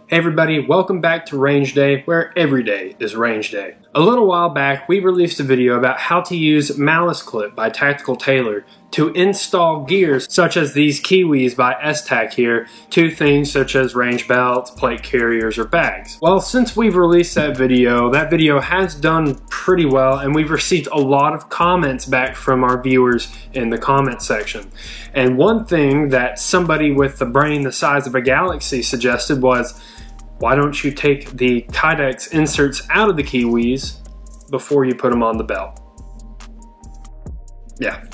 Hey everybody, welcome back to Range Day, where every day is Range Day. A little while back, we released a video about how to use Malice Clip by Tactical Tailor to install gears such as these Kiwis by S-Tac here to things such as range belts, plate carriers, or bags. Well, since we've released that video has done pretty well, and we've received a lot of comments back from our viewers in the comment section. And one thing that somebody with the brain the size of a galaxy suggested was, why don't you take the Kydex inserts out of the Kiwis before you put them on the belt? Yeah.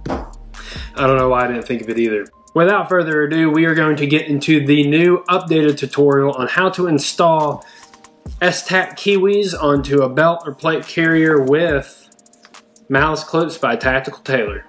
I don't know why I didn't think of it either. Without further ado, we are going to get into the new updated tutorial on how to install S-Tac Kiwis onto a belt or plate carrier with Malice Clips by Tactical Tailor.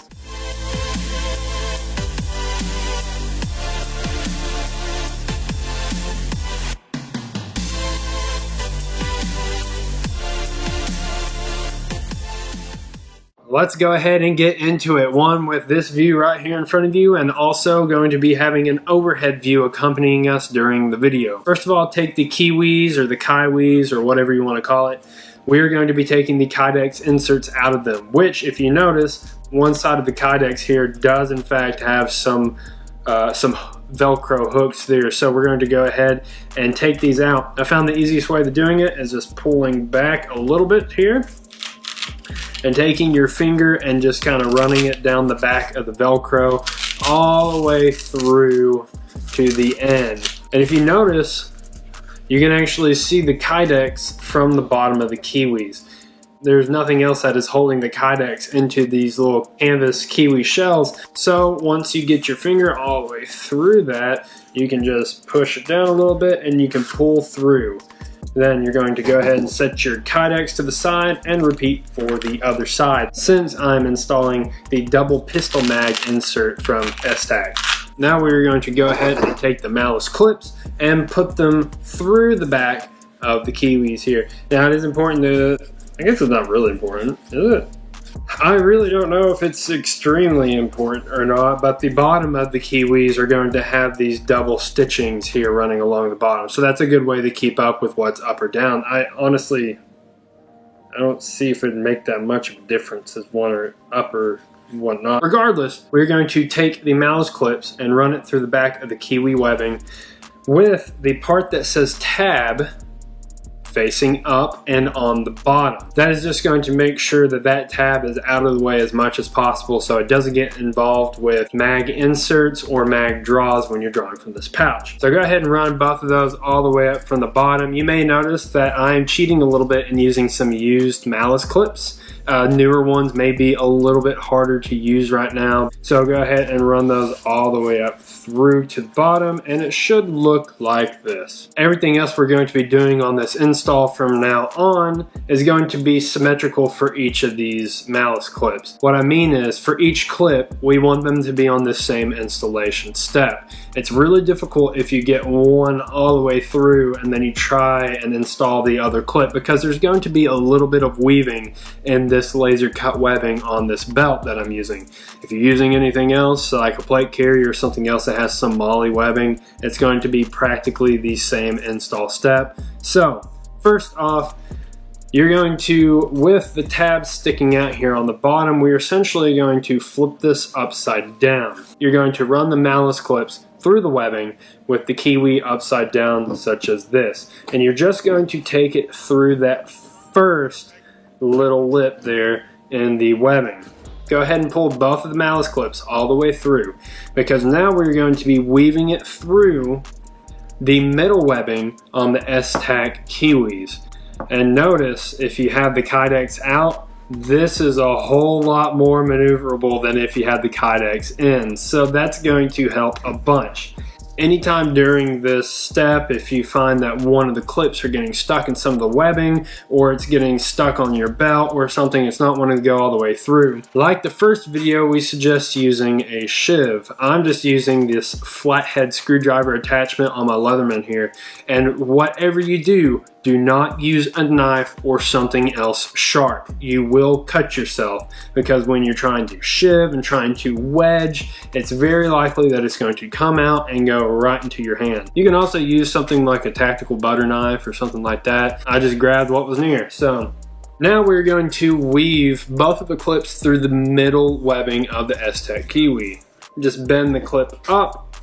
Let's go ahead and get into it. One with this view right here in front of you, and also going to be having an overhead view accompanying us during the video. First of all, take the Kiwis or the Kiwis or whatever you want to call it. We're going to be taking the Kydex inserts out of them, which if you notice, one side of the Kydex here does in fact have some Velcro hooks there. So we're going to go ahead and take these out. I found the easiest way to doing it is just pulling back a little bit here and taking your finger and just kind of running it down the back of the Velcro all the way through to the end. And if you notice, you can actually see the Kydex from the bottom of the Kiwis. There's nothing else that is holding the Kydex into these little canvas Kiwi shells. So once you get your finger all the way through that, you can just push it down a little bit and you can pull through. Then you're going to go ahead and set your Kydex to the side and repeat for the other side, since I'm installing the double pistol mag insert from S-Tac. Now we're going to go ahead and take the Malice Clips and put them through the back of the Kiwis here. Now it is important to, I guess it's not really important, is it? I really don't know if it's extremely important or not, but the bottom of the Kiwis are going to have these double stitchings here running along the bottom. So that's a good way to keep up with what's up or down. I don't see if it'd make that much of a difference as one or up or whatnot. Regardless, we're going to take the Malice Clips and run it through the back of the Kiwi webbing with the part that says tab facing up and on the bottom. That is just going to make sure that that tab is out of the way as much as possible so it doesn't get involved with mag inserts or mag draws when you're drawing from this pouch. So go ahead and run both of those all the way up from the bottom. You may notice that I'm cheating a little bit and using some used Malice Clips. Newer ones may be a little bit harder to use right now. So go ahead and run those all the way up through to the bottom, and it should look like this. Everything else we're going to be doing on this install from now on is going to be symmetrical for each of these Malice Clips. What I mean is, for each clip, we want them to be on the same installation step. It's really difficult if you get one all the way through and then you try and install the other clip, because there's going to be a little bit of weaving in this laser cut webbing on this belt that I'm using. If you're using anything else like a plate carrier or something else that has some MOLLE webbing, it's going to be practically the same install step. So first off, you're going to, with the tab sticking out here on the bottom, we're essentially going to flip this upside down. You're going to run the Malice Clips through the webbing with the Kiwi upside down, such as this. And you're just going to take it through that first little lip there in the webbing. Go ahead and pull both of the Malice Clips all the way through, because now we're going to be weaving it through the middle webbing on the S-Tac Kiwis. And notice, if you have the Kydex out, this is a whole lot more maneuverable than if you had the Kydex in. So that's going to help a bunch. Anytime during this step, if you find that one of the clips are getting stuck in some of the webbing, or it's getting stuck on your belt or something, it's not wanting to go all the way through. Like the first video, we suggest using a shiv. I'm just using this flathead screwdriver attachment on my Leatherman here. And whatever you do, do not use a knife or something else sharp. You will cut yourself, because when you're trying to shiv and trying to wedge, it's very likely that it's going to come out and go right into your hand. You can also use something like a tactical butter knife or something like that. I just grabbed what was near. So now we're going to weave both of the clips through the middle webbing of the Estech Kiwi. Just bend the clip up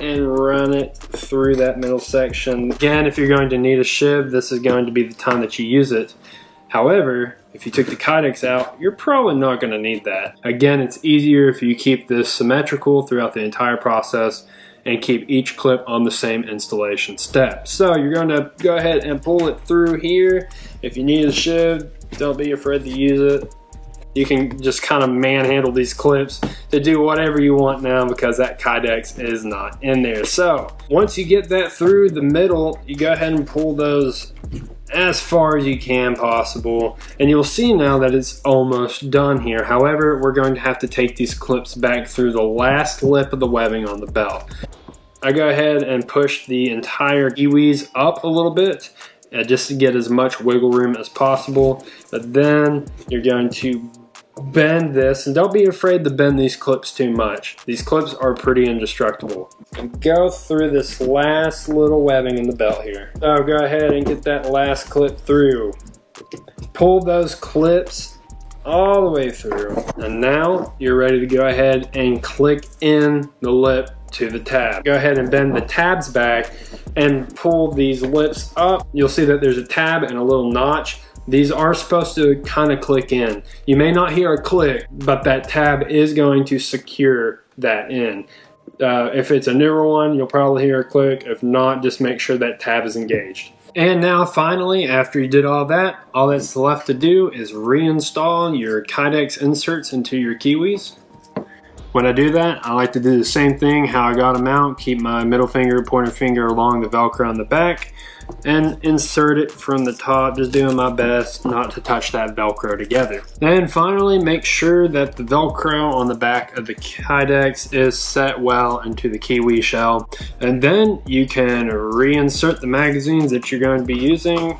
and run it through that middle section. Again, if you're going to need a shiv, this is going to be the time that you use it. However, if you took the Kydex out, you're probably not going to need that. Again, it's easier if you keep this symmetrical throughout the entire process and keep each clip on the same installation step. So you're going to go ahead and pull it through here. If you need a shiv, don't be afraid to use it. You can just kind of manhandle these clips to do whatever you want now because that Kydex is not in there. So once you get that through the middle, you go ahead and pull those as far as you can possible. And you'll see now that it's almost done here. However, we're going to have to take these clips back through the last lip of the webbing on the belt. I go ahead and push the entire Kiwis up a little bit just to get as much wiggle room as possible. But then you're going to bend this, and don't be afraid to bend these clips too much. These clips are pretty indestructible. And go through this last little webbing in the belt here. So go ahead and get that last clip through. Pull those clips all the way through. And now you're ready to go ahead and click in the lip to the tab. Go ahead and bend the tabs back and pull these lips up. You'll see that there's a tab and a little notch. These are supposed to kind of click in. You may not hear a click, but that tab is going to secure that in. If it's a newer one, you'll probably hear a click. If not, just make sure that tab is engaged. And now finally, after you did all that's left to do is reinstall your Kydex inserts into your Kiwis. When I do that, I like to do the same thing how I got them out. Keep my middle finger, pointer finger along the Velcro on the back and insert it from the top, just doing my best not to touch that Velcro together. And finally, make sure that the Velcro on the back of the Kydex is set well into the Kiwi shell. And then you can reinsert the magazines that you're going to be using,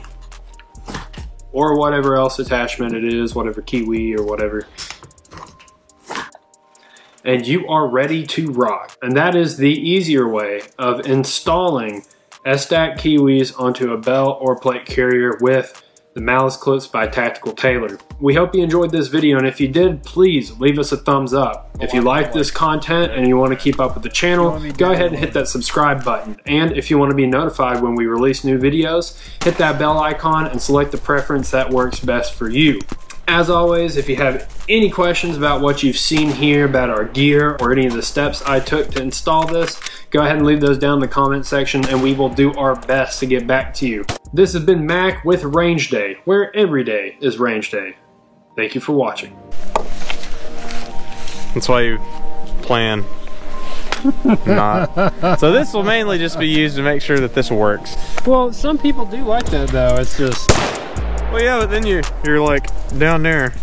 or whatever else attachment it is, whatever Kiwi or whatever. And you are ready to rock. And that is the easier way of installing Estech Kiwis onto a belt or plate carrier with the Malice Clips by Tactical Tailor. We hope you enjoyed this video, and if you did, please leave us a thumbs up. If you like this content and you want to keep up with the channel, go ahead and hit that subscribe button. And if you want to be notified when we release new videos, hit that bell icon and select the preference that works best for you. As always, if you have any questions about what you've seen here, about our gear, or any of the steps I took to install this, go ahead and leave those down in the comment section and we will do our best to get back to you. This has been Mac with Range Day, where every day is Range Day. Thank you for watching. That's why you plan not. So this will mainly just be used to make sure that this works. Well, some people do like that though. It's just... Well, yeah, but then you're like down there.